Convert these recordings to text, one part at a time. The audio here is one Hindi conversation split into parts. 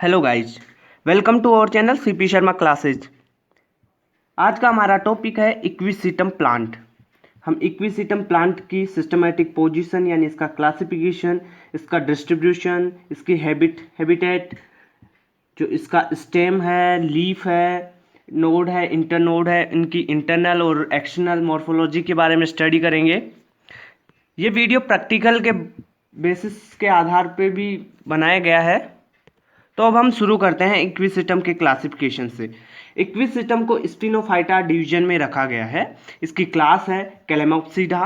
Hello guys, welcome to our channel CP Sharma classes. आज का हमारा टॉपिक है इक्विसिटम प्लांट। हम इक्विसिटम प्लांट की सिस्टमेटिक पोजीशन यानी इसका क्लासिफिकेशन, इसका डिस्ट्रीब्यूशन, इसकी हैबिटेट, जो इसका स्टेम है, लीफ है, नोड है, इंटरनोड है, इनकी इंटरनल और एक्सटर्नल मॉर्फोलॉजी के बारे में स्टडी करेंगे। ये वीडियो प्रैक्टिकल के बेसिस के आधार पे भी बनाया गया है। तो अब हम शुरू करते हैं इक्विसिटम के क्लासिफिकेशन से। इक्विसिटम को स्पिनोफाइटा डिवीजन में रखा गया है। इसकी क्लास है कैलेमोप्सिडा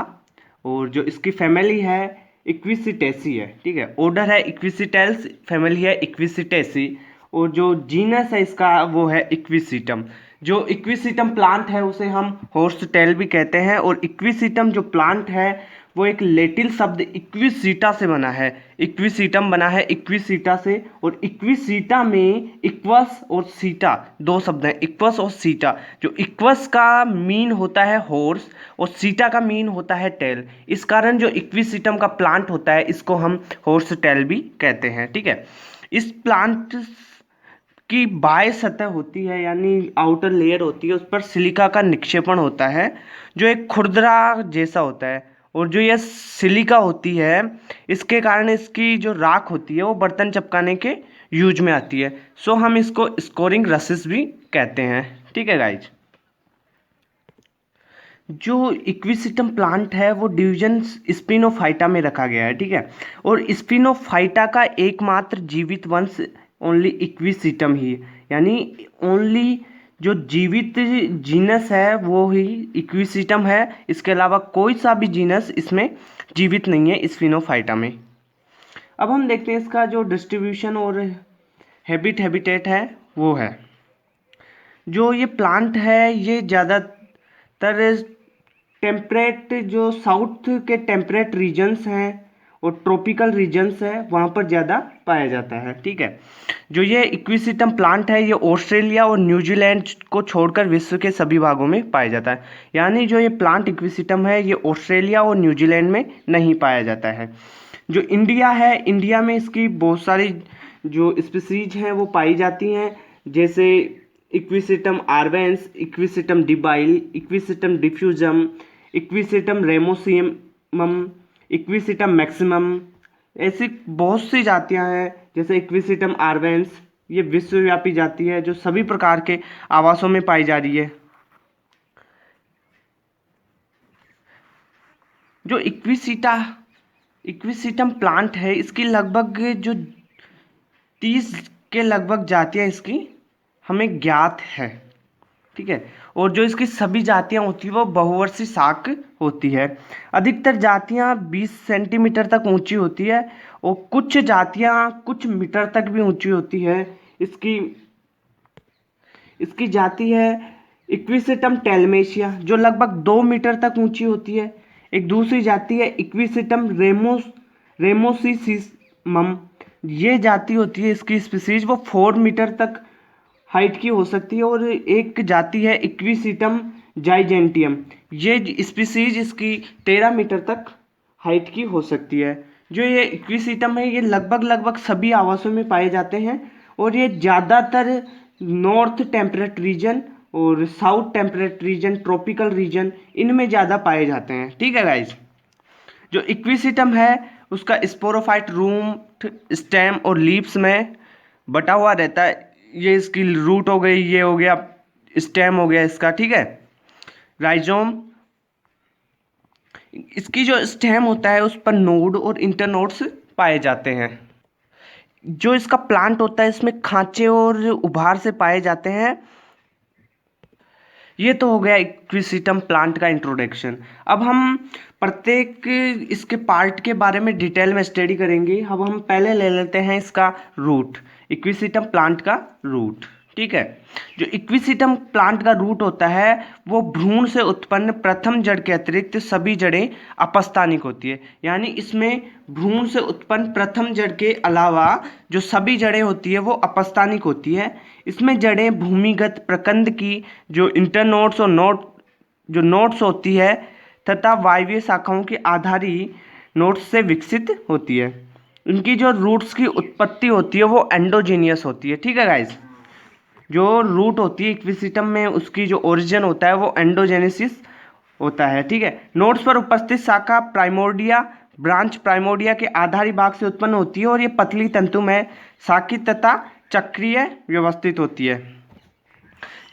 और जो इसकी फैमिली है इक्विसिटेसी है। ठीक है, ऑर्डर है इक्विसिटेल्स, फैमिली है इक्विसिटेसी और जो जीनस है इसका वो है इक्विसिटम। जो इक्विसिटम प्लांट है उसे हम हॉर्स टेल भी कहते हैं और इक्विसिटम जो प्लांट है वो एक लैटिन शब्द इक्विसीटा से बना है। इक्विसिटम बना है इक्विसीटा से और इक्विसीटा में इक्वस और सीटा दो शब्द हैं, इक्वस और सीटा। जो इक्वस का मीन होता है हॉर्स और सीटा का मीन होता है टेल। इस कारण जो इक्विसिटम का प्लांट होता है इसको हम हॉर्स टेल भी कहते हैं। ठीक है, इस प्लांट की बाह्य सतह होती है यानी आउटर लेयर होती है, उस पर सिलिका का निक्षेपण होता है जो एक खुरदरा जैसा होता है। और जो यह सिलिका होती है इसके कारण इसकी जो राख होती है वो बर्तन चपकाने के यूज में आती है। सो हम इसको स्कोरिंग रसिस भी कहते हैं। ठीक है गाइज, जो इक्विसिटम प्लांट है वो डिवीजन स्पिनोफाइटा में रखा गया है। ठीक है, और स्पिनोफाइटा का एकमात्र जीवित वंश ओनली इक्विसिटम ही, यानी ओनली जो जीवित जीनस है वो ही इक्विसिटम है। इसके अलावा कोई सा भी जीनस इसमें जीवित नहीं है स्पिनोफाइटा में। अब हम देखते हैं इसका जो डिस्ट्रीब्यूशन और हैबिटेट है वो है। जो ये प्लांट है ये ज़्यादातर टेम्परेट, जो साउथ के टेम्परेट रीजन्स हैं और ट्रॉपिकल रीजन्स है वहाँ पर ज़्यादा पाया जाता है। ठीक है, जो ये इक्विसिटम प्लांट है ये ऑस्ट्रेलिया और न्यूजीलैंड को छोड़कर विश्व के सभी भागों में पाया जाता है। यानी जो ये प्लांट इक्विसिटम है ये ऑस्ट्रेलिया और न्यूजीलैंड में नहीं पाया जाता है। जो इंडिया है, इंडिया में इसकी बहुत सारी जो स्पीसीज हैं वो पाई जाती हैं, जैसे Equisetum arvense, Equisetum debile, Equisetum diffusum, Equisetum ramosissimum, Equisetum maximum. ऐसी बहुत सी जातियां हैं जैसे इक्विसिटम आर्वेंस, ये विश्वव्यापी जाति है जो सभी प्रकार के आवासों में पाई जा रही है। जो इक्विसिटम प्लांट है इसकी लगभग जो 30 के लगभग जातियां इसकी हमें ज्ञात है। ठीक है, और जो इसकी सभी जातियां होती है वो बहुवर्षीय शाक होती है। अधिकतर जातियां 20 सेंटीमीटर तक ऊंची होती है और कुछ जातियां कुछ मीटर तक भी ऊंची होती है। इसकी इसकी जाति है इक्विसिटम टेलमेशिया जो लगभग 2 मीटर तक ऊंची होती है। एक दूसरी जाति है इक्विसिटम रेमोसिसिमम। ये जाति होती है, इसकी स्पीसीज वो 4 मीटर तक हाइट की हो सकती है। और एक जाति है इक्विसिटम जाइजेंटियम, ये स्पीसीज इसकी 13 मीटर तक हाइट की हो सकती है। जो ये इक्विसिटम है ये लगभग सभी आवासों में पाए जाते हैं और ये ज़्यादातर नॉर्थ टेम्परेट रीजन और south temperate region, tropical region, इनमें ज़्यादा पाए जाते हैं। ठीक है गाइज, जो इक्विसिटम है उसका स्पोरोफाइट रूट, स्टेम और लीव्स में बटा हुआ रहता है। ये इसकी रूट हो गई, ये हो गया स्टेम हो गया इसका। ठीक है, राइजोम, इसकी जो स्टेम होता है उस पर नोड और इंटरनोड्स पाए जाते हैं। जो इसका प्लांट होता है इसमें खांचे और उभार से पाए जाते हैं। ये तो हो गया इक्विसिटम प्लांट का इंट्रोडक्शन। अब हम प्रत्येक इसके पार्ट के बारे में डिटेल में स्टडी करेंगे। अब हम पहले ले लेते हैं इसका रूट, इक्विसिटम प्लांट का रूट। ठीक है, जो इक्विसिटम प्लांट का रूट होता है वो भ्रूण से उत्पन्न प्रथम जड़ के अतिरिक्त सभी जड़ें अपस्थानिक होती है। यानी इसमें भ्रूण से उत्पन्न प्रथम जड़ के अलावा जो सभी जड़ें होती है वो अपस्थानिक होती है। इसमें जड़ें भूमिगत प्रकंद की जो इंटरनोड्स और नोड्स होती है तथा वायवीय शाखाओं की आधारी नोड्स से विकसित होती है। इनकी जो रूट्स की उत्पत्ति होती है वो एंडोजीनियस होती है। ठीक है गाइज, जो रूट होती है इक्विसिटम में उसकी जो ओरिजिन होता है वो एंडोजेनेसिस होता है। ठीक है, नोड्स पर उपस्थित शाखा प्राइमोर्डिया ब्रांच प्राइमोर्डिया के आधारी भाग से उत्पन्न होती है और ये पतली तंतु में शाखित तथा चक्रीय व्यवस्थित होती है।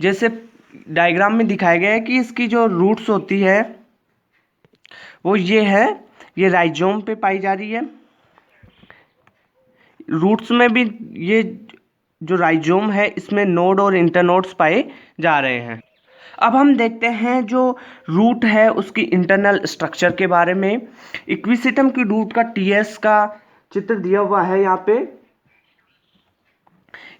जैसे डायग्राम में दिखाया गया है कि इसकी जो रूट्स होती है वो ये है, ये राइजोम पे पाई जा रही है। रूट्स में भी ये जो राइजोम है इसमें नोड और इंटरनोड्स पाए जा रहे हैं। अब हम देखते हैं जो रूट है उसकी इंटरनल स्ट्रक्चर के बारे में। इक्विसिटम की रूट का टीएस का चित्र दिया हुआ है यहाँ पे।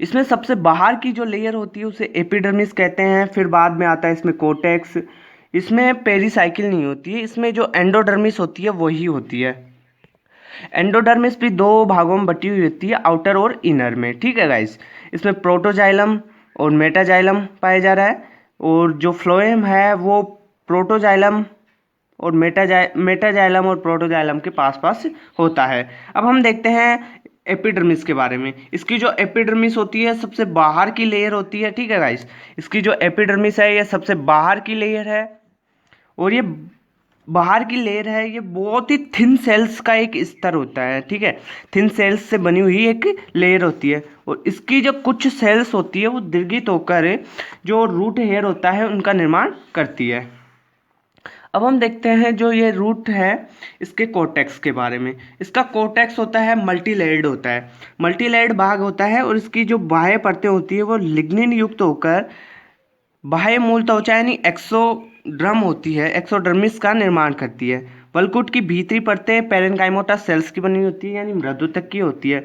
इसमें सबसे बाहर की जो लेयर होती है उसे एपिडर्मिस कहते हैं, फिर बाद में आता है इसमें कोर्टेक्स। इसमें पेरिसाइकिल नहीं होती है, इसमें जो एंडोडर्मिस होती है वही होती है। एंडोडर्मिस भी दो भागों में बटी हुई होती है, आउटर और इनर में। ठीक है गाइस, इसमें प्रोटोजाइलम और मेटाजाइलम पाया जा रहा है और जो फ्लोएम है वो प्रोटोजाइलम और मेटाजाइलम और प्रोटोजाइलम के पास पास होता है। अब हम देखते हैं एपिडर्मिस के बारे में। इसकी जो एपिडर्मिस होती है सबसे बाहर की लेयर होती है। ठीक है गाइस, इसकी जो एपिडर्मिस है ये सबसे बाहर की लेयर है और ये बाहर की लेयर है ये बहुत ही थिन सेल्स का एक स्तर होता है। ठीक है, थिन सेल्स से बनी हुई एक लेयर होती है और इसकी जो कुछ सेल्स होती है वो दीर्घित होकर जो रूट हेयर होता है उनका निर्माण करती है। अब हम देखते हैं जो ये रूट है इसके कोर्टेक्स के बारे में। इसका कोर्टेक्स होता है मल्टी लेयर्ड होता है, मल्टी लेयर्ड भाग होता है और इसकी जो बाह्य परतें होती है वो लिग्निन युक्त होकर बाह्य मूल त्वचा यानी एक्सोड्रम होती है, एक्सोडर्मिस का निर्माण करती है। वल्कुट की भीतरी परतें पेरेन्काइमोटा सेल्स की बनी होती है यानी मृदुतक की होती है।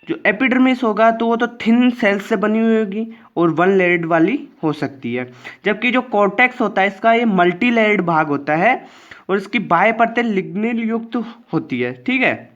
जो एपिडर्मिस होगा तो वो तो थिन सेल्स से बनी हुई होगी और वन लेयर्ड वाली हो सकती है, जबकि जो कॉर्टेक्स होता है इसका ये मल्टी लेयर्ड भाग होता है और इसकी बाह्य परतें लिग्निन युक्त होती है। ठीक है,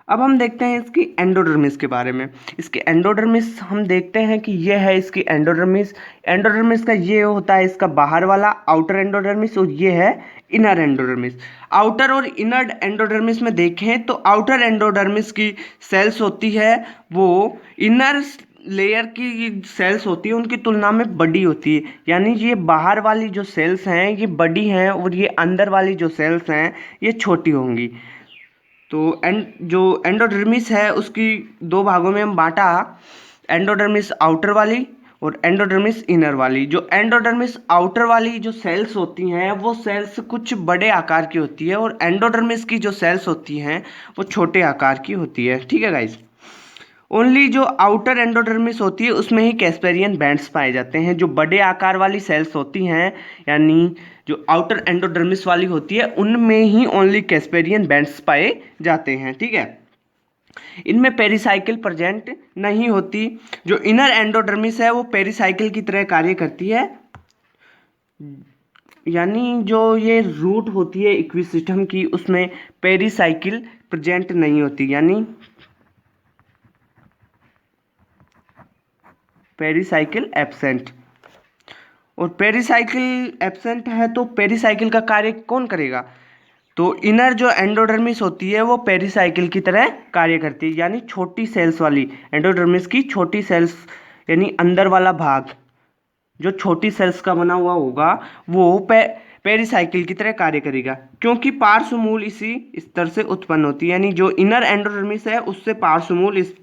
अब हम देखते हैं इसकी एंडोडर्मिस के बारे में। इसकी एंडोडर्मिस हम देखते हैं कि ये है इसकी एंडोडर्मिस। एंडोडर्मिस का ये होता है इसका बाहर वाला आउटर एंडोडर्मिस और ये है इनर एंडोडर्मिस। आउटर और इनर एंडोडर्मिस में देखें तो आउटर एंडोडर्मिस की सेल्स होती है वो इनर लेयर की सेल्स होती है उनकी तुलना में बड़ी होती है, यानी ये बाहर वाली जो सेल्स हैं ये बड़ी हैं और ये अंदर वाली जो सेल्स हैं ये छोटी होंगी। तो जो एंडोडर्मिस है उसकी दो भागों में हम बांटा, एंडोडर्मिस आउटर वाली और एंडोडर्मिस इनर वाली। जो एंडोडर्मिस आउटर वाली जो सेल्स होती हैं वो सेल्स कुछ बड़े आकार की होती है और एंडोडर्मिस की जो सेल्स होती हैं वो छोटे आकार की होती है। ठीक है गाइज, ओनली जो आउटर एंडोडर्मिस होती है उसमें ही कैस्पेरियन बैंड्स पाए जाते हैं। जो बड़े आकार वाली सेल्स होती हैं यानी जो आउटर एंडोडर्मिस वाली होती है उनमें ही ओनली कैस्पेरियन बैंड्स पाए जाते हैं। ठीक है, इनमें पेरिसाइकिल प्रेजेंट नहीं होती। जो इनर एंडोडर्मिस है वो पेरिसाइकिल की तरह कार्य करती है, यानी जो ये रूट होती है इक्विसिटम की उसमें पेरिसाइकिल प्रेजेंट नहीं होती, यानी पेरिसाइकिल एब्सेंट। और पेरिसाइकिल एब्सेंट है तो पेरिसाइकिल का कार्य कौन करेगा? तो इनर जो एंडोडर्मिस होती है वो पेरिसाइकिल की तरह कार्य करती है, यानी छोटी सेल्स वाली एंडोडर्मिस की छोटी सेल्स यानी अंदर वाला भाग जो छोटी सेल्स का बना हुआ होगा वो पेरिसाइकिल की तरह कार्य करेगा, क्योंकि पार्श्वमूल इसी स्तर से उत्पन्न होती है, यानी जो इनर एंडोडर्मिस है उससे पार्श्वमूल इस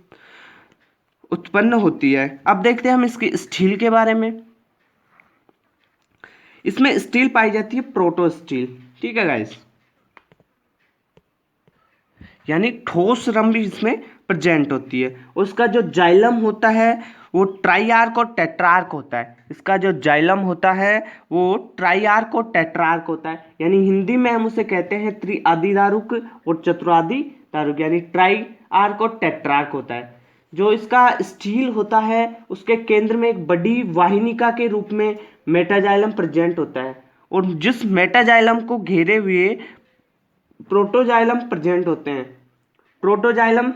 उत्पन्न होती है। अब देखते हैं हम इसकी स्टील के बारे में। इसमें स्टील पाई जाती है प्रोटो स्टील। ठीक है गाइस, यानी ठोस रंग इसमें प्रेजेंट होती है। उसका जो जाइलम होता है वो ट्राइआर्क और टेट्रार्क होता है। इसका जो जाइलम होता है वो ट्राइआर्क और टेट्रार्क होता है, यानी हिंदी में हम उसे कहते हैं त्रिआदि दारुक और चतुरादि दारुक, यानी ट्राइआर्क और टेट्रार्क होता है। जो इसका स्टील होता है उसके केंद्र में एक बड़ी वाहिनिका के रूप में मेटाजाइलम प्रेजेंट होता है और जिस मेटाजाइलम को घेरे हुए प्रोटोजाइलम प्रेजेंट होते हैं। प्रोटोजाइलम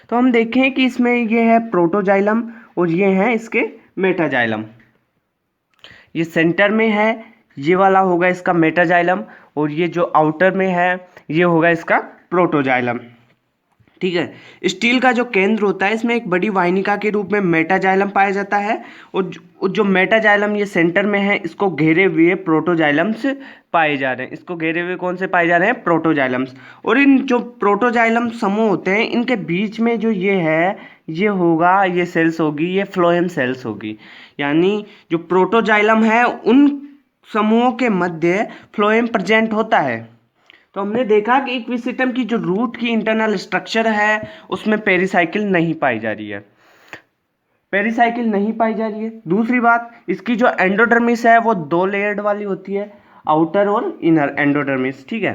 तो हम देखें कि इसमें ये है प्रोटोजाइलम और ये है इसके मेटाजाइलम। ये सेंटर में है, ये वाला होगा इसका मेटाजाइलम और ये जो आउटर में है ये होगा इसका प्रोटोजाइलम। ठीक है, स्टील का जो केंद्र होता है इसमें एक बड़ी वाहिनिका के रूप में मेटाजाइलम पाया जाता है, और जो मेटाजाइलम ये सेंटर में है इसको घेरे हुए प्रोटोजाइलम्स पाए जा रहे हैं। इसको घेरे हुए कौन से पाए जा रहे हैं? प्रोटोजाइलम्स। और इन जो प्रोटोजाइलम समूह होते हैं इनके बीच में जो ये है ये होगा, ये सेल्स होगी, ये फ्लोएम सेल्स होगी। यानी जो प्रोटोजाइलम है उन समूहों के मध्य फ्लोएम प्रेजेंट होता है। तो हमने देखा कि इक्विसिटम की जो रूट की इंटरनल स्ट्रक्चर है उसमें पेरिसाइकिल नहीं पाई जा रही है, पेरिसाइकिल नहीं पाई जा रही है। दूसरी बात, इसकी जो एंडोडर्मिस है वो 2 लेयर्ड वाली होती है, आउटर और इनर एंडोडर्मिस। ठीक है,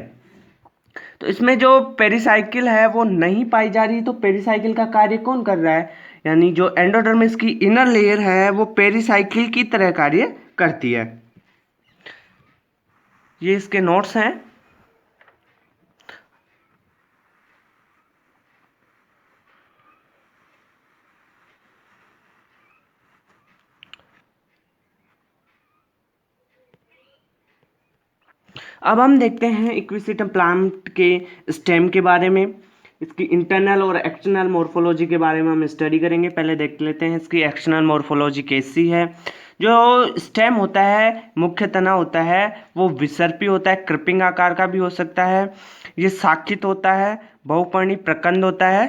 तो इसमें जो पेरिसाइकिल है वो नहीं पाई जा रही, तो पेरिसाइकिल का कार्य कौन कर रहा है? यानी जो एंडोडर्मिस की इनर लेयर है वो पेरिसाइकिल की तरह कार्य करती है। ये इसके नोट्स हैं। अब हम देखते हैं इक्विसिटम प्लांट के स्टेम के बारे में। इसकी इंटरनल और एक्सटर्नल मॉर्फोलॉजी के बारे में हम स्टडी करेंगे। पहले देख लेते हैं इसकी एक्सटर्नल मॉर्फोलॉजी कैसी है। जो स्टेम होता है, मुख्य तना होता है, वो विसर्पी होता है, कृपिंग आकार का भी हो सकता है। ये शाखित होता है, बहुपर्णी प्रकंद होता है।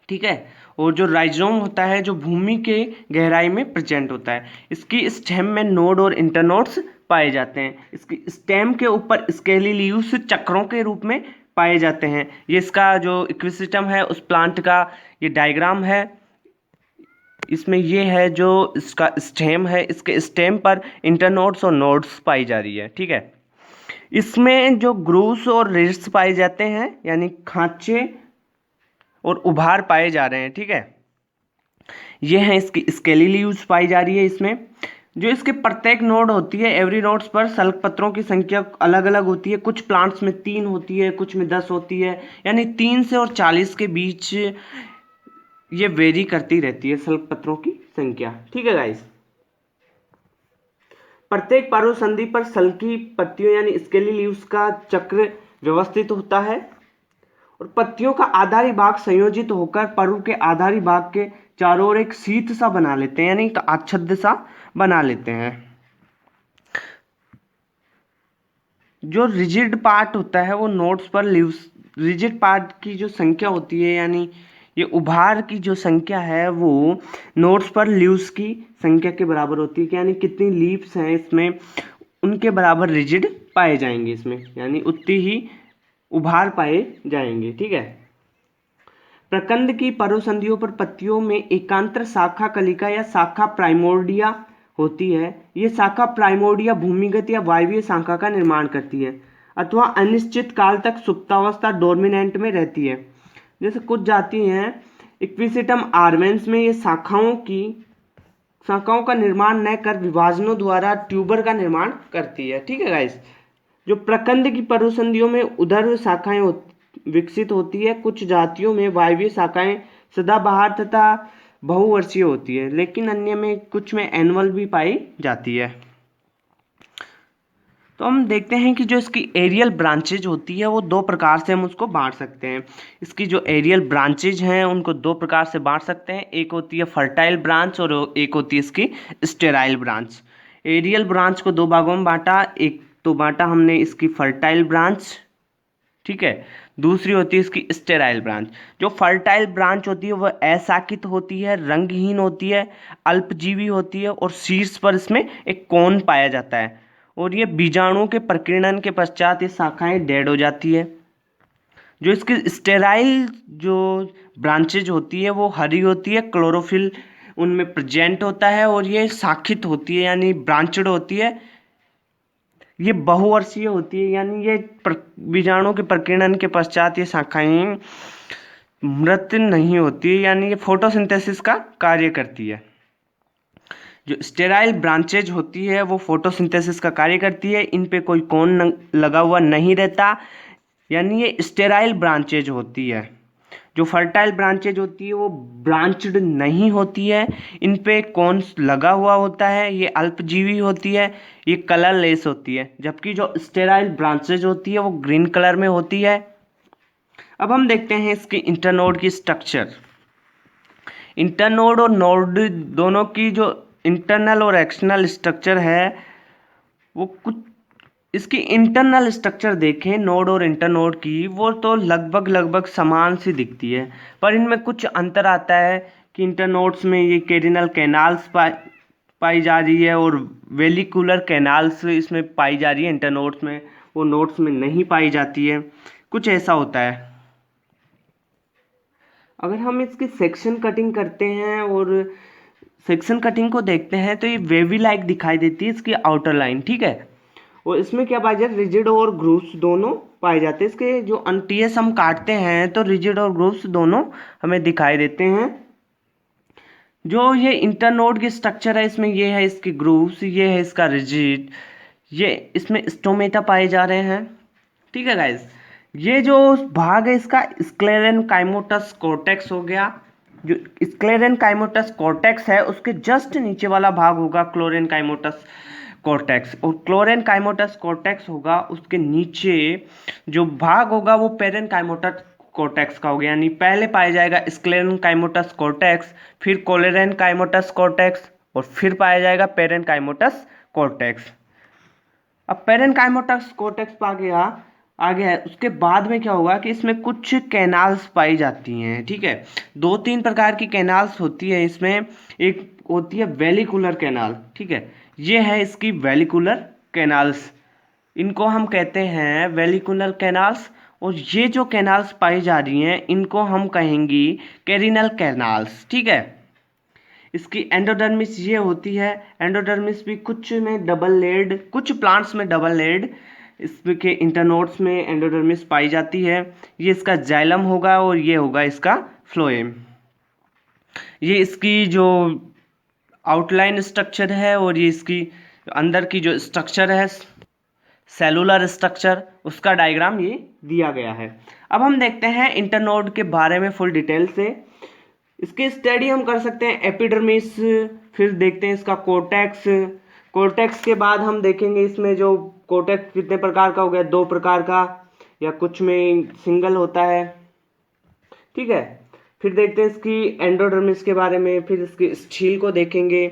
ठीक है, और जो राइजोम होता है जो भूमि के गहराई में प्रेजेंट होता है। इसकी स्टेम में नोड और इंटरनोड्स पाए जाते हैं। इसकी स्टेम के ऊपर स्केली लीव्स चक्रों के रूप में पाए जाते हैं। ये इसका जो इक्विसिटम है उस प्लांट का ये डायग्राम है। इसमें ये है जो इसका स्टेम है, इसके स्टेम पर इंटरनोड्स और नोड्स पाई जा रही है। ठीक है, इसमें जो ग्रूव्स और रिस्ट्स पाए जाते हैं, यानी खांचे और उभार पाए जा रहे हैं। ठीक है, ये है इसकी स्केली लीव्स पाई जा रही है। इसमें जो इसके प्रत्येक नोड होती है, एवरी नोड्स पर सल्क पत्रों की संख्या अलग अलग होती है। कुछ प्लांट्स में 3 होती है, कुछ में 10 होती है, यानी 3 से और 40 के बीच ये वेरी करती रहती है सल्क पत्रों की संख्या। ठीक है गाइस, प्रत्येक पार्श्व संधि पर सल्की पत्तियों यानी स्केली लीव्स का चक्र व्यवस्थित होता है, और पत्तियों का आधारी भाग संयोजित होकर पर्व के आधारी भाग के चारों ओर एक शीत सा बना लेते हैं, यानी आच्छादित सा बना लेते हैं। जो रिजिड पार्ट होता है वो नोड्स पर लीव्स, रिजिड पार्ट की जो संख्या होती है, यानी ये उभार की जो संख्या है वो नोड्स पर लीव्स की संख्या के बराबर होती है। यानी कितनी लीव्स हैं इसमें उनके बराबर रिजिड पाए जाएंगे इसमें, यानी उतनी ही उभार पाए जाएंगे। ठीक है, प्रकंद की पर्वसंधियों पर पत्तियों में एकांतर शाखा कलिका या शाखा प्राइमोर्डिया होती है। ये शाखा प्राइमोर्डिया भूमिगत या वायवीय शाखा का निर्माण करती है अथवा अनिश्चित काल तक सुप्तावस्था डोर्मिनेंट में रहती है। जैसे कुछ जाति हैं इक्विसिटम आर्वेंस में ये शाखाओं का निर्माण न कर विभाजनों द्वारा ट्यूबर का निर्माण करती है। ठीक है गाइस, जो प्रकंद की पर्वसंधियों में उदर शाखाएं विकसित होती है। कुछ जातियों में वायवीय शाखाएं सदाबहार तथा बहुवर्षीय होती है, लेकिन अन्य में कुछ में एनुअल भी पाई जाती है। तो हम देखते हैं कि जो इसकी एरियल ब्रांचेज होती है वो 2 प्रकार से हम उसको बांट सकते हैं। इसकी जो एरियल ब्रांचेज हैं उनको 2 प्रकार से बांट सकते हैं। एक होती है फर्टाइल ब्रांच और एक होती है इसकी स्टेराइल ब्रांच। एरियल ब्रांच को 2 भागों में बांटा। एक तो बांटा हमने इसकी फर्टाइल ब्रांच, ठीक है, दूसरी होती है इसकी स्टेराइल ब्रांच। जो फर्टाइल ब्रांच होती है वह अशाखित होती है, रंगहीन होती है, अल्पजीवी होती है और शीर्ष पर इसमें एक कोन पाया जाता है, और ये बीजाणु के प्रकीर्णन के पश्चात ये शाखाएं डेड हो जाती है। जो इसकी स्टेराइल जो ब्रांचेज होती है वो हरी होती है, क्लोरोफिल उनमें प्रेजेंट होता है, और ये शाखित होती है यानी ब्रांचड होती है। ये बहुवर्षीय होती है, यानी ये बीजाणु के प्रकीर्णन के पश्चात ये शाखाएं मृत नहीं होती, यानी ये फोटोसिंथेसिस का कार्य करती है। जो स्टेराइल ब्रांचेज होती है वो फोटोसिंथेसिस का कार्य करती है, इन पे कोई कोन लगा हुआ नहीं रहता, यानी ये स्टेराइल ब्रांचेज होती है। जो फर्टाइल ब्रांचेज होती है वो ब्रांच्ड नहीं होती है, इन पे कॉन्स लगा हुआ होता है, ये अल्पजीवी होती है, ये कलरलेस होती है, जबकि जो स्टेराइल ब्रांचेज होती है वो ग्रीन कलर में होती है। अब हम देखते हैं इसकी इंटरनोड की स्ट्रक्चर। इंटरनोड और नोड दोनों की जो इंटरनल और एक्सटर्नल स्ट्रक्चर है वो कुछ, इसकी इंटरनल स्ट्रक्चर देखें नोड और इंटरनोड की, वो तो लगभग लगभग समान सी दिखती है, पर इनमें कुछ अंतर आता है कि इंटरनोड्स में ये कैरिनल कैनाल्स पाई जा रही है और वेलिकुलर कैनाल्स इसमें पाई जा रही है, इंटरनोड्स में वो नोड्स में नहीं पाई जाती है, कुछ ऐसा होता है। अगर हम इसकी सेक्शन कटिंग करते हैं और सेक्शन कटिंग को देखते हैं तो ये वेवी लाइक दिखाई देती है इसकी आउटर लाइन, ठीक है। और इसमें क्या पाया जाए, रिजिड और ग्रूव्स दोनों पाए जाते हैं। इसके जो अनटीएस हम काटते हैं तो रिजिड और ग्रूव्स दोनों हमें दिखाई देते हैं। जो ये इंटरनोड की स्ट्रक्चर है इसमें ये है इसकी ग्रूव्स, ये है इसका रिजिड, ये इसमें स्टोमेटा पाए जा रहे हैं, ठीक है गाइस। ये जो भाग है इसका स्क्लेरेनकाइमोटस कॉर्टेक्स हो गया। जो स्क्लेरेनकाइमोटस कॉर्टेक्स है उसके जस्ट नीचे वाला भाग होगा क्लोरेनकाइमोटस कॉर्टेक्स, और क्लोरेनकाइमोटस कॉर्टेक्स होगा उसके नीचे जो भाग होगा वो पेरेनकाइमोटस कॉर्टेक्स का हो गया, यानी पहले पाया जाएगा स्क्लेरेनकाइमोटस कॉर्टेक्स, फिर कोलेरेनकाइमोटस कॉर्टेक्स और फिर पाया जाएगा पेरेनकाइमोटस कॉर्टेक्स। अब पेरेनकाइमोटस कॉर्टेक्स पा गया आगे है, उसके बाद में क्या होगा कि इसमें कुछ कैनाल्स पाई जाती हैं, ठीक है। दो तीन प्रकार की कैनाल्स होती है इसमें, एक होती है वेलिकुलर कैनाल, ठीक है, ये है इसकी वेलिकुलर कैनाल्स, इनको हम कहते हैं वेलिकुलर कैनाल्स। और ये जो कैनाल्स पाई जा रही हैं इनको हम कहेंगी कैरिनल कैनाल्स, ठीक है। इसकी एंडोडर्मिस ये होती है, एंडोडर्मिस भी कुछ में डबल लेड, कुछ प्लांट्स में डबल लेड, इसके इंटरनोड्स में एंडोडर्मिस पाई जाती है। ये इसका जाइलम होगा और ये होगा इसका फ्लोएम। ये इसकी जो आउटलाइन स्ट्रक्चर है और ये इसकी अंदर की जो स्ट्रक्चर है सेलुलर स्ट्रक्चर, उसका डायग्राम ये दिया गया है। अब हम देखते हैं इंटरनोड के बारे में फुल डिटेल से। इसके स्टडी हम कर सकते हैं एपिडर्मिस, फिर देखते हैं इसका कोर्टेक्स, कोर्टेक्स के बाद हम देखेंगे इसमें जो कोर्टेक्स कितने प्रकार का हो गया, दो प्रकार का या कुछ में सिंगल होता है, ठीक है। फिर देखते हैं इसकी एंडोडर्मिस के बारे में, फिर इसकी स्टील को देखेंगे।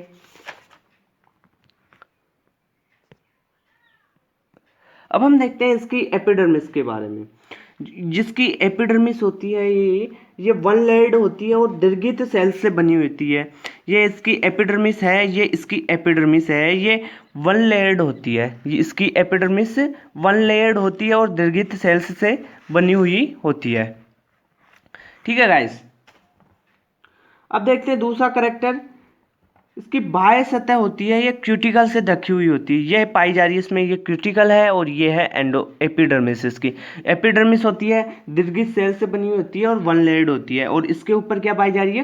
अब हम देखते हैं इसकी एपिडर्मिस के बारे में। जिसकी एपिडर्मिस होती है ये वन लेयर्ड होती है और दीर्घित सेल्स से बनी होती है। ये इसकी एपिडर्मिस है, ये इसकी एपिडर्मिस है, ये वन लेयर्ड होती है, ये इसकी एपिडर्मिस वन लेयर्ड होती है और दीर्घित सेल्स से बनी हुई होती है, ठीक है गाइस। अब देखते हैं दूसरा करेक्टर, इसकी बाह्य सतह होती है ये क्यूटिकल से ढकी हुई होती है, ये पाई जा रही है इसमें, ये क्यूटिकल है और ये है एंडो एपिडर्मिस। इसकी एपिडर्मिस होती है दीर्घित सेल से बनी होती है और वन लेयर्ड होती है, और इसके ऊपर क्या पाई जा रही है,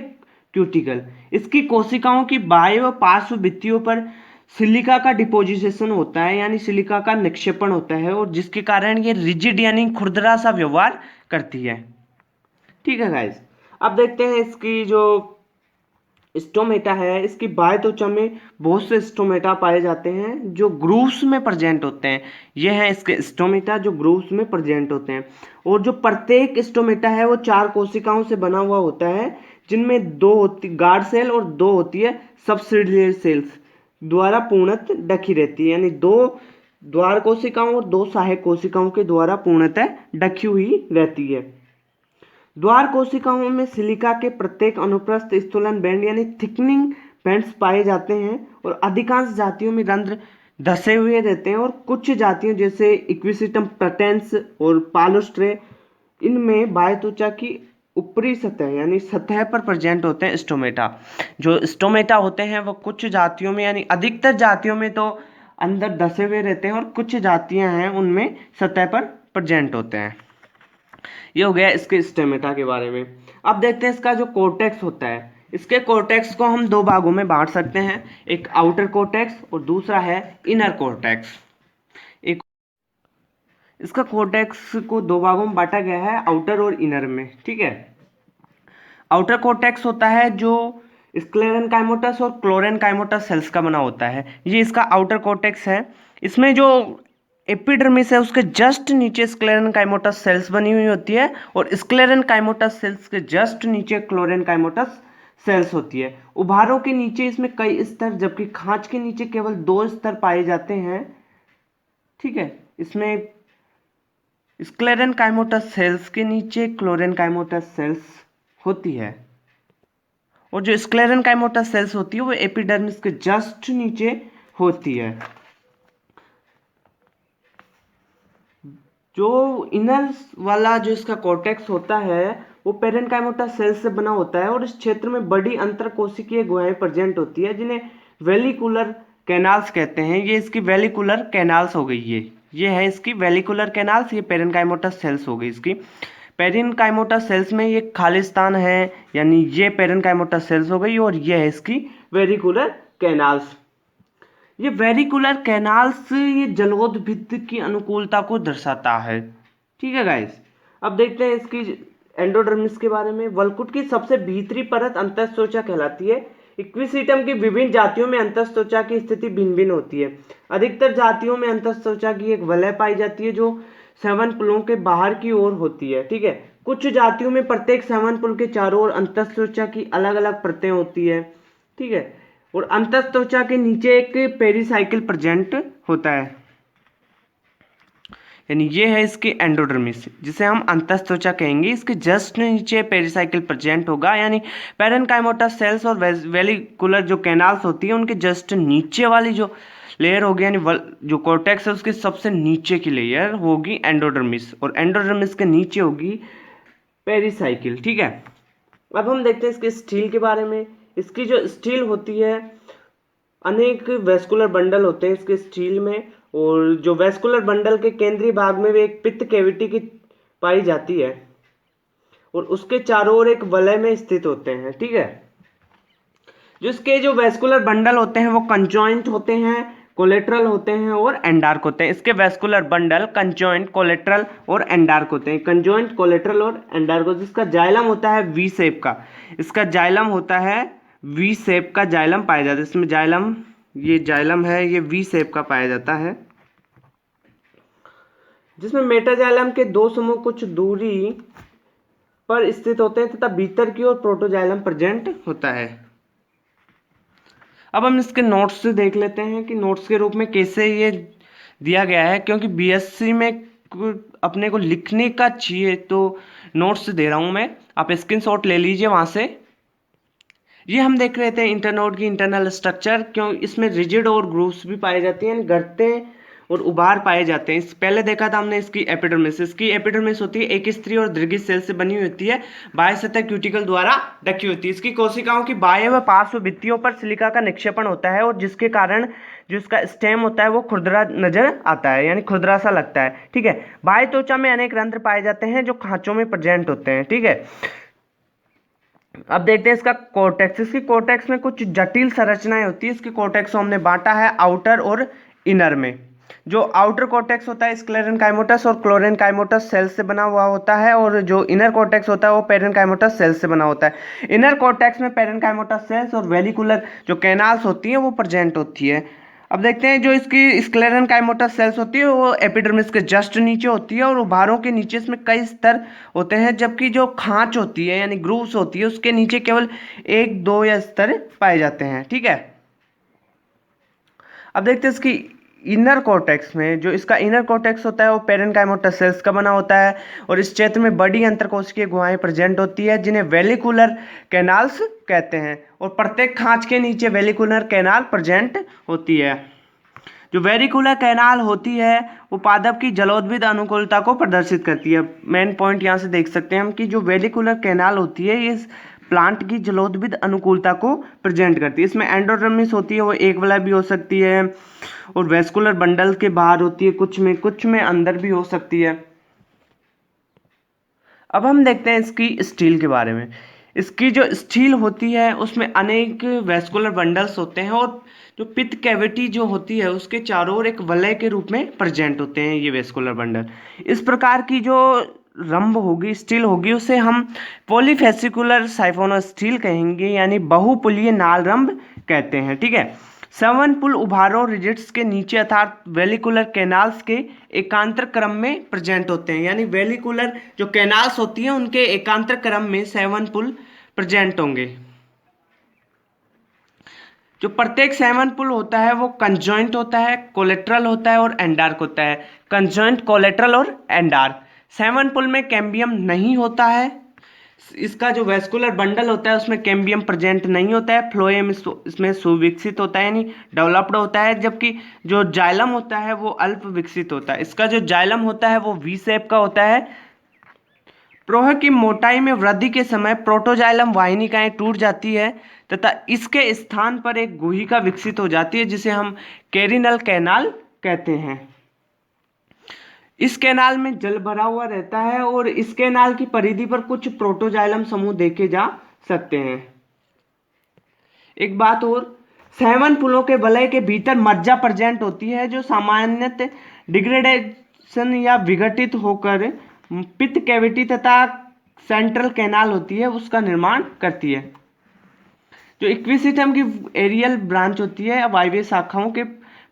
क्यूटिकल। इसकी कोशिकाओं की बाह्य व पार्श्व भित्तियों पर सिलिका का डिपोजिशन होता है, यानी सिलिका का निक्षेपण होता है, और जिसके कारण ये रिजिड यानी खुरदरा सा व्यवहार करती है, ठीक है गाइस। अब देखते हैं इसकी जो स्टोमेटा है, इसकी बाह्य त्वचा में बहुत से स्टोमेटा पाए जाते हैं जो ग्रूव्स में प्रेजेंट होते हैं। ये हैं इसके स्टोमेटा जो ग्रूव्स में प्रेजेंट होते हैं, और जो प्रत्येक स्टोमेटा है वो 4 कोशिकाओं से बना हुआ होता है, जिनमें 2 होती गार्ड सेल और 2 होती है सबसिडियरी सेल्स द्वारा पूर्णतः ढकी रहती है, यानी 2 द्वार कोशिकाओं और 2 सहायक कोशिकाओं के द्वारा पूर्णतः ढकी हुई रहती है। द्वार कोशिकाओं में सिलिका के प्रत्येक अनुप्रस्थ स्थूलन बैंड यानी थिकनिंग बैंड्स पाए जाते हैं, और अधिकांश जातियों में रंध्र धसे हुए रहते हैं, और कुछ जातियों जैसे इक्विसिटम प्रटेंस और पालोस्ट्रे इनमें बाह्य त्वचा की ऊपरी सतह यानी सतह पर प्रेजेंट होते हैं स्टोमेटा। जो स्टोमेटा होते हैं वो कुछ जातियों में यानी अधिकतर जातियों में तो अंदर धसे हुए रहते हैं, और कुछ जातियां हैं उनमें सतह पर प्रेजेंट होते हैं। ये हो गया इसके स्टोमेटा के बारे में। अब देखते हैं इसका जो कोर्टेक्स होता है। इसके कोर्टेक्स को हम 2 भागों में बांट सकते हैं, एक आउटर कोर्टेक्स और दूसरा है इनर कोर्टेक्स। एक इसका कोर्टेक्स को 2 भागों में बांटा गया है, आउटर और इनर में, ठीक है। आउटर कोर्टेक्स होता है जो स्क्लेरेनकाइमोटस और क्लोरेनकाइमोटस सेल्स का बना होता है, ये इसका आउटर कोर्टेक्स है। इसमें जो एपिडर्मिस है उसके जस्ट नीचे स्क्लेरेनकाइमोटस सेल्स बनी हुई होती है और स्क्लेरेनकाइमोटस सेल्स के जस्ट नीचे क्लोरेनकाइमोटस सेल्स होती है। उभारों के नीचे इसमें कई स्तर, जबकि खांच के नीचे केवल 2 स्तर पाए जाते हैं। ठीक है, इसमें स्क्लेरेनकाइमोटस सेल्स के नीचे क्लोरेनकाइमोटस सेल्स होती है और जो स्क्लेरेनकाइमोटस सेल्स होती है वो एपिडर्मिस के जस्ट नीचे होती है। जो इनर वाला जो इसका कॉर्टेक्स होता है वो पेरेन्काइमोटस सेल्स से बना होता है और इस क्षेत्र में बड़ी अंतरकोशिकीय गुहाएं प्रेजेंट होती है जिन्हें वेलिकुलर कैनाल्स कहते हैं। ये इसकी वेलिकुलर कैनाल्स हो गई, ये है इसकी वेलिकुलर कैनाल्स, ये पेरेन्काइमोटस सेल्स हो गई इसकी। पेरेन्काइमोटस सेल्स में ये खालिस्तान है, यानी ये पेरेन्काइमोटस सेल्स हो गई और ये है इसकी वेरिकुलर कैनाल्स। ये वेरिकुलर कैनाल्स ये जलोदभित्त की अनुकूलता को दर्शाता है। ठीक है गाइस, अब देखते हैं इसकी एंडोडर्मिस के बारे में। वल्कुट की सबसे भीतरी परत अंतःस्त्वचा कहलाती है। इक्विसीटम की विभिन्न जातियों में अंतःस्त्वचा की स्थिति भिन्न भिन्न होती है। अधिकतर जातियों में अंतःस्त्वचा की एक वलय पाई जाती है जो श्रवणपुलों के बाहर की ओर होती है। ठीक है, कुछ जातियों में प्रत्येक श्रवणपुल के चारों ओर अंतःस्त्वचा की अलग अलग परतें होती है। ठीक है, और अंतःस्त्वचा के नीचे एक पेरिसाइकिल प्रेजेंट होता है, यानी ये है इसकी एंडोडर्मिस जिसे हम अंतःस्त्वचा कहेंगे। इसके जस्ट नीचे पेरिसाइकिल प्रेजेंट होगा, यानी पेरेन्काइमोटस सेल्स और वेलिकुलर जो कैनाल्स होती है उनके जस्ट नीचे वाली जो लेयर होगी, यानी जो कॉर्टेक्स है उसके सबसे नीचे की लेयर होगी एंडोडर्मिस और एंडोडर्मिस के नीचे होगी पेरिसाइकिल। ठीक है, अब हम देखते हैं इसके स्टील के बारे में। इसकी जो स्टील होती है, अनेक वेस्कुलर बंडल होते हैं इसके स्टील में और जो वेस्कुलर बंडल के केंद्रीय भाग में भी एक पित्त कैविटी की पाई जाती है और उसके चारों ओर एक वलय में स्थित होते हैं। ठीक है, जो इसके जो वेस्कुलर बंडल होते हैं वो कंजॉइंट होते हैं, कोलेट्रल होते हैं और एंडार्क होते हैं। इसके वेस्कुलर बंडल कंजॉइंट, कोलेट्रल और एंडार्क होते हैं। कंजॉइंट, कोलेट्रल और एंडार्क। जिसका जाइलम होता है वी शेप का, इसका जाइलम होता है वी शेप का जाइलम पाया जाता है। इसमें जाइलम, ये जाइलम है ये वी शेप का पाया जाता है, जिसमें मेटाजाइलम के 2 समूह कुछ दूरी पर स्थित होते हैं तथा भीतर की ओर प्रोटोजाइलम प्रेजेंट होता है। अब हम इसके नोट्स से देख लेते हैं कि नोट्स के रूप में कैसे ये दिया गया है, क्योंकि बीएससी में अपने को लिखने का चाहिए तो नोट्स दे रहा हूं मैं, आप स्क्रीनशॉट ले लीजिए वहां से। ये हम देख रहे थे इंटरनोड की इंटरनल स्ट्रक्चर, क्यों इसमें रिजिड और ग्रूव्स भी पाए जाते हैं, गर्तें और उभार पाए जाते हैं। इस पहले देखा था हमने इसकी एपिडर्मिस। इसकी एपिडर्मिस होती है एक स्त्री और दीर्घित सेल से बनी होती है, बाह्य सतह क्यूटिकल द्वारा ढकी होती है। इसकी कोशिकाओं की बाह्य व पार्श्व भित्तियों पर सिलिका का निक्षेपण होता है और जिसके कारण जो इसका स्टेम होता है वो खुरदरा नजर आता है, यानी खुरदरा सा लगता है। ठीक है, बाह्य त्वचा में अनेक रंध्र पाए जाते हैं जो खांचों में प्रेजेंट होते हैं। ठीक है, अब देखते हैं इसका कोर्टेक्स। इसकी कोर्टेक्स में कुछ जटिल संरचनाएं होती है। इसके कोर्टेक्स को हमने बांटा है आउटर और इनर में। जो आउटर कोर्टेक्स होता है स्क्लेरेनकाइमोटस और क्लोरेनकाइमोटस सेल्स से बना हुआ होता है और जो इनर कोर्टेक्स होता है वो पेरेन्काइमोटस सेल्स से बना होता है। इनर कोर्टेक्स में पेरेन्काइमोटस सेल्स और वेलिकुलर जो कैनाल्स होती हैं वो प्रेजेंट होती है। अब देखते हैं जो इसकी स्क्लेरेनकाइमोटस सेल्स होती है वो एपिडर्मिस के जस्ट नीचे होती है और उभारों के नीचे इसमें कई स्तर होते हैं, जबकि जो खांच होती है यानी ग्रूव्स होती है उसके नीचे केवल 1, 2 या स्तर पाए जाते हैं। ठीक है, अब देखते हैं इसकी इनर कॉर्टेक्स में। जो इसका इनर कॉर्टेक्स होता है वो पेरेन्काइमोटस सेल्स का बना होता है और इस क्षेत्र में बड़ी अंतरकोशिकीय गुहाएं प्रेजेंट होती है जिन्हें वेलिकुलर कैनाल्स कहते हैं और प्रत्येक खांच के नीचे वेलिकुलर कैनाल प्रेजेंट होती है। जो वेरिकुलर कैनाल होती है वो पादप की जलोद्भिद अनुकूलता को प्रदर्शित करती है। मेन पॉइंट यहाँ से देख सकते हैं हम कि जो वेरिकुलर कैनाल होती है ये प्लांट की जलोद्भिद अनुकूलता को प्रेजेंट करती है। इसमें एंडोडर्मिस होती है वो एक वाला भी हो सकती है और वेस्कुलर बंडल के बाहर होती है, कुछ में अंदर भी हो सकती है। अब हम देखते हैं इसकी स्टील के बारे में। इसकी जो स्टील होती है उसमें अनेक वेस्कुलर बंडल्स होते हैं और जो पित्त कैविटी जो होती है उसके चारों ओर एक वलय के रूप में प्रेजेंट होते हैं ये वेस्कुलर बंडल। इस प्रकार की जो रंभ होगी, स्टील होगी, उसे हम पॉलीफेसिकुलर साइफोनोस्टील कहेंगे, यानी बहुपुलीय नाल रंभ कहते हैं। ठीक है। श्रवण पुल उभारों रिजिट्स के नीचे अर्थात वेलिकुलर कैनाल्स के एकांतर क्रम में प्रेजेंट होते हैं, यानी वेलिकुलर जो कैनाल्स होती हैं उनके एकांतर क्रम में श्रवण पुल प्रेजेंट होंगे। जो प्रत्येक श्रवण पुल होता है वो कंजॉइंट होता है, कोलेट्रल होता है और एंडार्क होता है। कंजॉइंट, कोलेट्रल और एंडार्क। श्रवण पुल में कैम्बियम नहीं होता है, इसका जो वेस्कुलर बंडल होता है उसमें कैम्बियम प्रेजेंट नहीं होता है। फ्लोएम इसमें सुविकसित होता है, यानी डेवलप्ड होता है, जबकि जो जाइलम होता है वो अल्प विकसित होता है। इसका जो जाइलम होता है वो वी शेप का होता है। प्रोह की मोटाई में वृद्धि के समय प्रोटोजाइलम वाहिनिकाएं टूट जाती है तथा इसके स्थान पर एक गुहिका विकसित हो जाती है जिसे हम कैरिनल कैनाल कहते हैं। इस कैनाल में जल भरा हुआ रहता है और इस कैनाल की परिधि पर कुछ प्रोटोजाइलम समूह देखे जा सकते हैं। एक बात और, श्रवण पुलों के वलय के भीतर मज्जा प्रेजेंट होती है जो सामान्यतः डिग्रेडेशन या विघटित होकर पित्त कैविटी तथा सेंट्रल कैनाल होती है उसका निर्माण करती है। जो इक्विसिटम की एरियल ब्रांच होती है, वायवीय शाखाओं के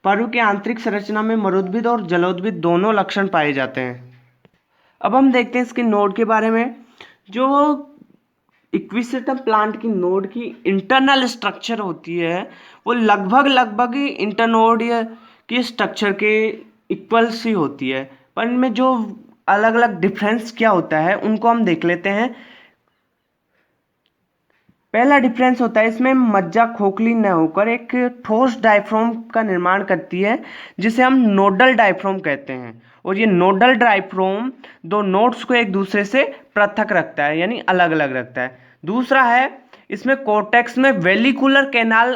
परु के आंतरिक संरचना में मरुद्भिद और जलोद्भिद दोनों लक्षण पाए जाते हैं। अब हम देखते हैं इसके नोड के बारे में। जो इक्विसिटम प्लांट की नोड की इंटरनल स्ट्रक्चर होती है वो लगभग इंटरनोड की स्ट्रक्चर के इक्वल सी होती है, पर इनमें जो अलग अलग डिफरेंस क्या होता है उनको हम देख लेते हैं। पहला डिफरेंस होता है इसमें मज्जा खोखली न होकर एक ठोस डायफ्राम का निर्माण करती है जिसे हम नोडल डायफ्राम कहते हैं, और ये नोडल डायफ्राम दो नोड्स को एक दूसरे से पृथक रखता है, यानी अलग अलग रखता है। दूसरा है इसमें कोर्टेक्स में वेलिकुलर कैनाल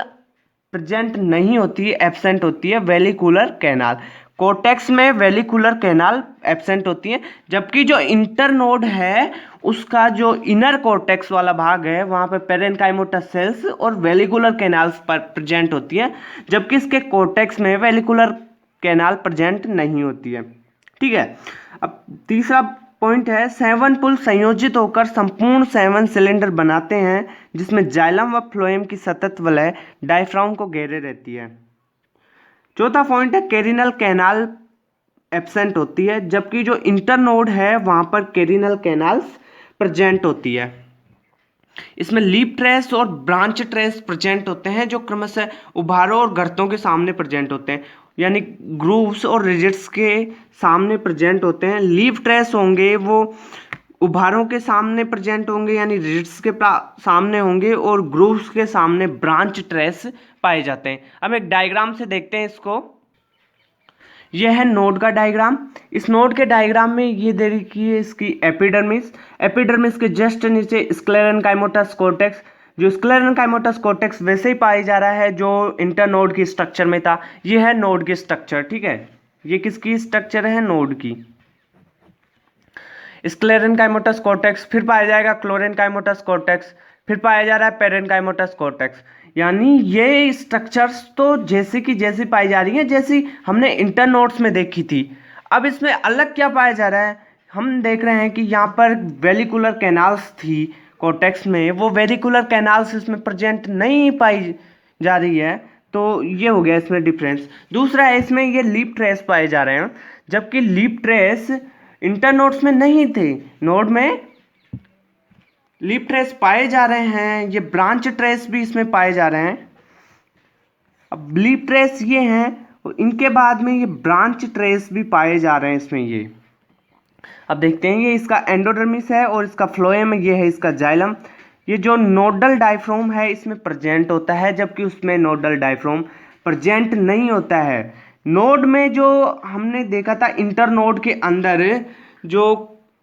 प्रेजेंट नहीं होती है, एब्सेंट होती है वेलिकुलर कैनाल। कोर्टेक्स में वेलिकुलर कैनाल एब्सेंट होती है, जबकि जो इंटरनोड है उसका जो इनर कोर्टेक्स वाला भाग है वहां पर पेरेन्काइमोटा सेल्स और वेलिकुलर कैनाल्स पर प्रेजेंट होती है, जबकि इसके कोर्टेक्स में वेलिकुलर कैनाल प्रेजेंट नहीं होती है। ठीक है। अब तीसरा पॉइंट है, श्रवण पुल संयोजित होकर संपूर्ण श्रवण सिलेंडर बनाते हैं जिसमें जाइलम व फ्लोएम की सतत वलय डायफ्राम को घेरे रहती है। चौथा पॉइंट है, कैरिनल कैनाल एब्सेंट होती है, जबकि जो इंटरनोड है वहां पर कैरिनल कैनाल्स प्रेजेंट होती है। इसमें लीफ ट्रेस और ब्रांच ट्रेस प्रेजेंट होते हैं जो क्रमशः उभारों और गर्तों के सामने प्रेजेंट होते हैं, यानी ग्रूव्स और रिजिट्स के सामने प्रेजेंट होते हैं। लीफ ट्रेस होंगे वो उभारों के सामने प्रेजेंट होंगे, यानी रिजिट्स के सामने होंगे, और ग्रूव्स के सामने ब्रांच ट्रेस पाए जाते हैं। अब एक डायग्राम से देखते हैं इसको। यह है नोड का डायग्राम। इस नोड के डायग्राम में ये देखिए इसकी एपिडर्मिस, एपिडर्मिस के जस्ट नीचे स्क्लेरेनकाइमोटस कॉर्टेक्स, जो स्क्लेरेनकाइमोटस कॉर्टेक्स वैसे ही पाया जा रहा है जो इंटरनोड की स्ट्रक्चर में था। ये है नोड की स्ट्रक्चर। ठीक है, ये किसकी स्ट्रक्चर है? नोड की। स्क्लेरेनकाइमोटस कॉर्टेक्स, फिर पाया जाएगा क्लोरेनकाइमोटस कॉर्टेक्स, फिर पाया जा रहा है पेरेन्काइमोटस कॉर्टेक्स। यानी ये स्ट्रक्चर्स तो जैसे की जैसी पाई जा रही है जैसी हमने इंटरनोड्स में देखी थी। अब इसमें अलग क्या पाया जा रहा है? हम देख रहे हैं कि यहाँ पर वेलिकुलर कैनाल्स थी कॉर्टेक्स में, वो वेलिकुलर कैनाल्स इसमें प्रेजेंट नहीं पाई जा रही है, तो ये हो गया इसमें डिफरेंस। दूसरा है इसमें ये लीफ ट्रेस पाए जा रहे हैं, जबकि लीफ ट्रेस इंटरनोड्स में नहीं थे। नोड में लीफ ट्रेस पाए जा रहे हैं, ये ब्रांच ट्रेस भी इसमें पाए जा रहे हैं। अब लीफ ट्रेस ये हैं, इनके बाद में ये ब्रांच ट्रेस भी पाए जा रहे हैं इसमें। ये अब देखते हैं, ये इसका एंडोडर्मिस है और इसका फ्लोएम, ये है इसका जाइलम। ये जो नोडल डायफ्राम है इसमें प्रेजेंट होता है, जबकि उसमें नोडल डायफ्राम प्रेजेंट नहीं होता है। नोड में जो हमने देखा था इंटरनोड के अंदर जो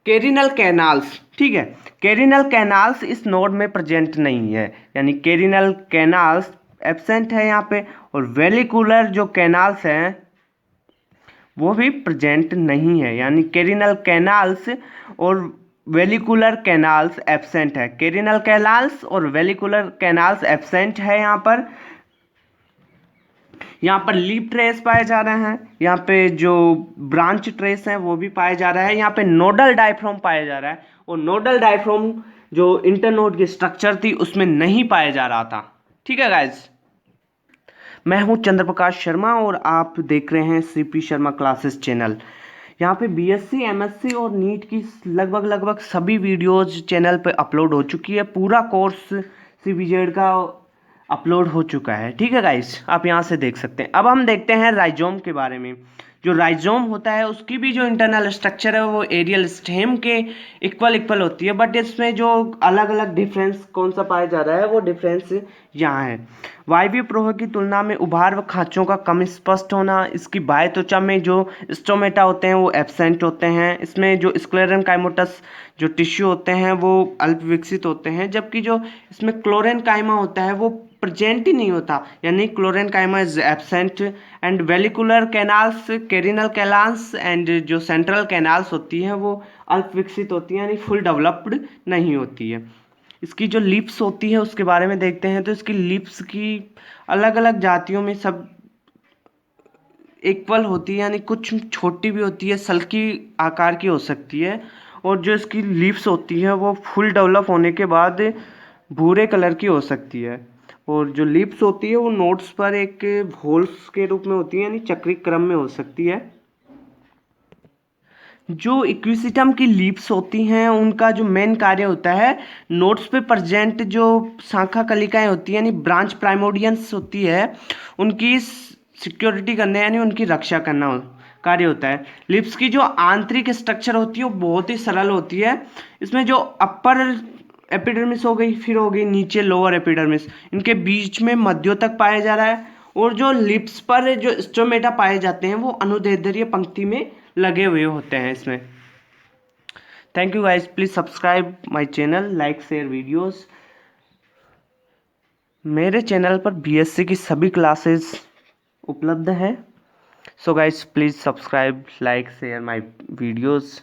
कैरिनल कैनाल्स, ठीक है, कैरिनल कैनाल्स इस नोड में प्रेजेंट नहीं है, यानी कैरिनल कैनाल्स एब्सेंट है यहाँ पे, और वेलिकुलर जो कैनाल्स हैं वो भी प्रेजेंट नहीं है, यानी कैरिनल कैनाल्स और वेलिकुलर कैनाल्स एब्सेंट है। कैरिनल कैनाल्स और वेलिकुलर कैनाल्स एब्सेंट है यहाँ पर। यहाँ पर लीफ ट्रेस पाए जा रहे हैं, यहाँ पे जो ब्रांच ट्रेस हैं वो भी पाए जा रहा है, यहाँ पे नोडल डायफ्राम पाया जा रहा है, और नोडल डायफ्राम जो इंटरनोड की स्ट्रक्चर थी उसमें नहीं पाया जा रहा था। ठीक है गाइज, मैं हूँ चंद्र प्रकाश शर्मा और आप देख रहे हैं सीपी शर्मा क्लासेस चैनल। यहाँ पे बीएससी, एमएससी और नीट की लगभग सभी वीडियोज चैनल पे अपलोड हो चुकी है। पूरा कोर्स सीबीजेड का अपलोड हो चुका है। ठीक है गाइस, आप यहाँ से देख सकते हैं। अब हम देखते हैं राइजोम के बारे में। जो राइजोम होता है उसकी भी जो इंटरनल स्ट्रक्चर है वो एरियल स्टेम के इक्वल होती है, बट इसमें जो अलग अलग डिफरेंस कौन सा पाया जा रहा है वो डिफरेंस यहाँ है। वायवीय प्रवाह की तुलना में उभार व खांचों का कम स्पष्ट होना, इसकी बाह्य त्वचा में जो स्टोमेटा होते हैं वो एब्सेंट होते हैं, इसमें जो स्क्लेरन काइमोटस जो टिश्यू होते हैं वो अल्प विकसित होते हैं, जबकि जो इसमें क्लोरेन काइमा होता है वो प्रेजेंट ही नहीं होता, यानी chlorenchyma is absent. And vallecular canals, carinal canals and जो सेंट्रल कैनाल्स होती हैं वो अल्प विकसित होती हैं, यानी फुल डेवलप्ड नहीं होती है। इसकी जो लिप्स होती है उसके बारे में देखते हैं, तो इसकी लिप्स की अलग अलग जातियों में सब इक्वल होती है, यानी कुछ छोटी भी होती है, सल्की आकार की हो सकती है, और जो इसकी लीव्स होती हैं वो फुल डेवलप होने के बाद भूरे कलर की हो सकती है, और जो लीव्स होती है वो नोड्स पर एक होल्स के रूप में होती है, यानी चक्रीय क्रम में हो सकती है। जो इक्विसिटम की लीव्स होती हैं उनका जो मेन कार्य होता है नोड्स पे प्रेजेंट जो शाखा कलिकाएं होती हैं, यानी ब्रांच प्राइमोडियंस होती है, उनकी सिक्योरिटी करना, यानी उनकी रक्षा करना कार्य होता है। लिप्स की जो आंतरिक स्ट्रक्चर होती है वो बहुत ही सरल होती है। इसमें जो अपर एपिडर्मिस हो गई, फिर हो गई नीचे लोअर एपिडर्मिस, इनके बीच में मध्योतक पाया जा रहा है, और जो लिप्स पर जो स्टोमेटा पाए जाते हैं वो अनुदैर्ध्य पंक्ति में लगे हुए होते हैं इसमें। Thank you guys, please subscribe my channel, like share videos. मेरे चैनल पर बीएससी की सभी क्लासेस उपलब्ध हैं। So guys please subscribe, like share my videos.